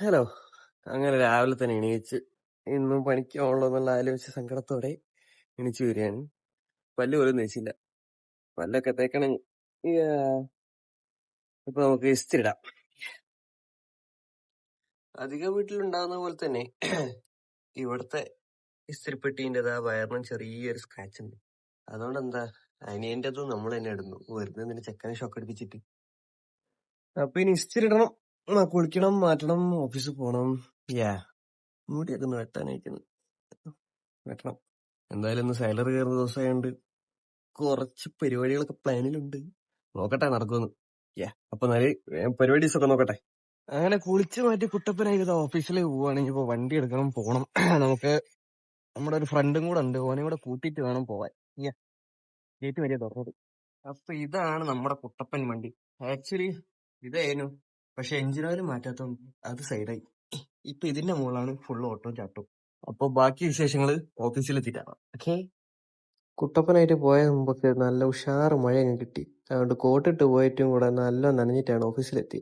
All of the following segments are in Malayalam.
ഹലോ. അങ്ങനെ രാവിലെ തന്നെ എണീച്ച് ഇന്നും പണിക്ക് പോകണല്ലോ എന്നുള്ള ആലോചിച്ച സങ്കടത്തോടെ എണീച്ച് വരികയാണ്. പല്ല് പോലും തേച്ചില്ല. പല്ലൊക്കെ തേക്കണം. ഇപ്പൊ നമുക്ക് ഇസ്തിരി ഇടാം. അധികം വീട്ടിലുണ്ടാകുന്ന പോലെ തന്നെ ഇവിടുത്തെ ഇസ്തിരിപ്പെട്ടിൻ്റെതാ വയറിനും ചെറിയൊരു സ്ക്രാച്ച് ഉണ്ട്. അതുകൊണ്ട് എന്താ അനിയൻ്റെത് നമ്മൾ തന്നെ ഇടുന്നു, വെറുതെ എന്തിന് ചെക്കനെ ഷോക്ക് അടിപ്പിച്ചിട്ട്. അപ്പൊ ഇനി ഇസ്തിരി ഇടണം, കുളിക്കണം, മാറ്റണം, ഓഫീസിൽ പോകണം. മുടിയൊക്കെ ഒന്ന് വെട്ടാനായിക്കുന്നു, വെട്ടണം. എന്തായാലും ഇന്ന് സാലറി കയറുന്ന ദിവസമായോണ്ട് കുറച്ച് പരിപാടികളൊക്കെ പ്ലാനിലുണ്ട്. നോക്കട്ടെ നടക്കുമെന്ന്. അപ്പൊ പരിപാടീസ് ഒക്കെ നോക്കട്ടെ. അങ്ങനെ കുളിച്ച് മാറ്റി കുട്ടപ്പനായി ഓഫീസിൽ പോവുകയാണെങ്കിൽ ഇപ്പൊ വണ്ടി എടുക്കണം, പോണം. നമുക്ക് നമ്മുടെ ഒരു ഫ്രണ്ടും കൂടെ ഉണ്ട്, ഓനെ കൂടെ കൂട്ടിയിട്ട് വേണം പോവാൻ. ഗേറ്റ് വരെ തുറന്നത്. അപ്പൊ ഇതാണ് നമ്മുടെ കുട്ടപ്പൻ വണ്ടി. ആക്ച്വലി ഇതായിരുന്നു, പക്ഷെ എഞ്ചിൻ ഓയിൽ മാറ്റാത്തോണ്ട് അത് സൈഡായി. ഇപ്പൊ ഇതിന്റെ മുകളിലാണ് ഫുൾ ഓട്ടോ ചാട്ടോ. അപ്പൊ ബാക്കി വിശേഷങ്ങള് ഓഫീസിലെത്തിയിട്ടാണ്. ഓക്കെ. കുട്ടപ്പനായിട്ട് പോയ മുമ്പൊക്കെ നല്ല ഉഷാറ് മഴ അങ്ങ് കിട്ടി. അതുകൊണ്ട് കോട്ടിട്ട് പോയിട്ടും കൂടെ നല്ല നനഞ്ഞിട്ടാണ് ഓഫീസിലെത്തി.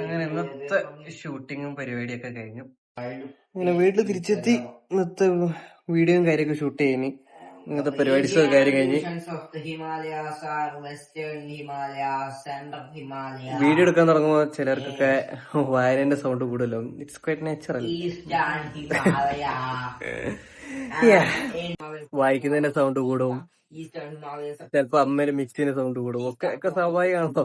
അങ്ങനെ ഇന്നത്തെ ഷൂട്ടിങ്ങും പരിപാടിയൊക്കെ കഴിഞ്ഞു. അങ്ങനെ വീട്ടിൽ തിരിച്ചെത്തി. ഇന്നത്തെ വീഡിയോയും കാര്യമൊക്കെ ഷൂട്ട് ചെയ്യുന്നു. ഇങ്ങനത്തെ പരിപാടീസൊക്കെ കാര്യം കഴിഞ്ഞ് വീഡിയോ എടുക്കാൻ തുടങ്ങുമ്പോ ചിലർക്കൊക്കെ വയലിന്റെ സൗണ്ട് കൂടുതലോ. It's quite natural. വായിക്കുന്നതിന്റെ സൗണ്ട് കൂടും, ചിലപ്പോ അമ്മേന്റെ മിക്സിന്റെ സൗണ്ട് കൂടും, ഒക്കെ സ്വാഭാവികമാണോ?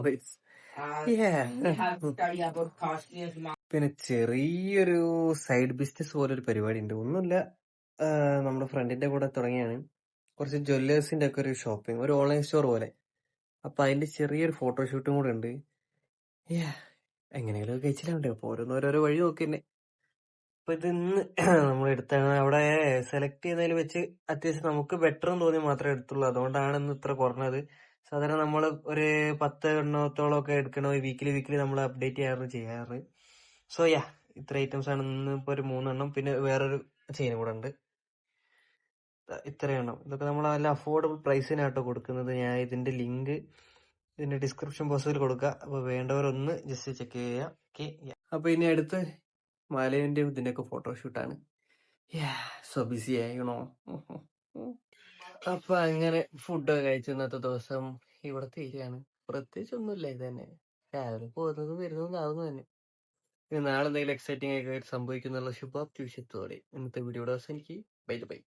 പിന്നെ ചെറിയൊരു സൈഡ് ബിസിനസ് പോലെ ഒരു പരിപാടി ഉണ്ട്. ഒന്നുമില്ല, നമ്മുടെ ഫ്രണ്ടിന്റെ കൂടെ തുടങ്ങിയാണ്. കുറച്ച് ജ്വല്ലേഴ്സിന്റെ ഒക്കെ ഒരു ഷോപ്പിംഗ്, ഒരു ഓൺലൈൻ സ്റ്റോർ പോലെ. അപ്പൊ അതിന്റെ ചെറിയൊരു ഫോട്ടോഷൂട്ടും കൂടെ ഉണ്ട്. എങ്ങനെയെങ്കിലും കഴിച്ചിട്ടുണ്ട്. അപ്പൊ ഓരോരോ വഴി നോക്കി തന്നെ. അപ്പൊ ഇത് ഇന്ന് നമ്മൾ എടുത്താണ്. അവിടെ സെലക്ട് ചെയ്തതിൽ വെച്ച് അത്യാവശ്യം നമുക്ക് ബെറ്റർ എന്ന് തോന്നി മാത്രമേ എടുത്തുള്ളൂ. അതുകൊണ്ടാണ് ഇന്ന് ഇത്ര കുറഞ്ഞത്. സാധാരണ നമ്മൾ ഒരു 10 എണ്ണത്തോളം ഒക്കെ എടുക്കണ വീക്കിലി നമ്മൾ അപ്ഡേറ്റ് ചെയ്യാറ്. സോ ഇത്ര ഐറ്റംസ് ആണ് ഇന്ന്. ഇപ്പൊ ഒരു 3 എണ്ണം, പിന്നെ വേറൊരു ചെയിനും കൂടെ ഉണ്ട്. ഇത്ര എണ്ണം. ഇതൊക്കെ നമ്മൾ നല്ല അഫോർഡബിൾ പ്രൈസിനാട്ടോ കൊടുക്കുന്നത്. ഞാൻ ഇതിന്റെ ലിങ്ക് ഇതിന്റെ ഡിസ്ക്രിപ്ഷൻ ബോക്സിൽ കൊടുക്കുക. അപ്പൊ വേണ്ടവരൊന്ന് ജസ്റ്റ് ചെക്ക് ചെയ്യുക. ഓക്കെ. അപ്പൊ ഇനി അടുത്ത് മാലേന്റെ ഇതിന്റെ ഒക്കെ ഫോട്ടോഷൂട്ടാണ്. So busy ആയിക്കണോ. അപ്പൊ അങ്ങനെ ഫുഡൊക്കെ കഴിച്ചു. ഇന്നത്തെ ദിവസം ഇവിടെ തീരുകയാണ്. പ്രത്യേകിച്ച് ഒന്നുമില്ല, ഇത് തന്നെ. രാവിലെ പോകുന്നതും വരുന്നതും ആവുന്നു തന്നെ. നാളെ എന്തെങ്കിലും എക്സൈറ്റിംഗ് ആയിട്ട് സംഭവിക്കുന്നുള്ള ശുഭാപ്തി വിശ്വത്തോടെ ഇന്നത്തെ വീഡിയോയുടെ അവസാനിക്ക്. Bye bye.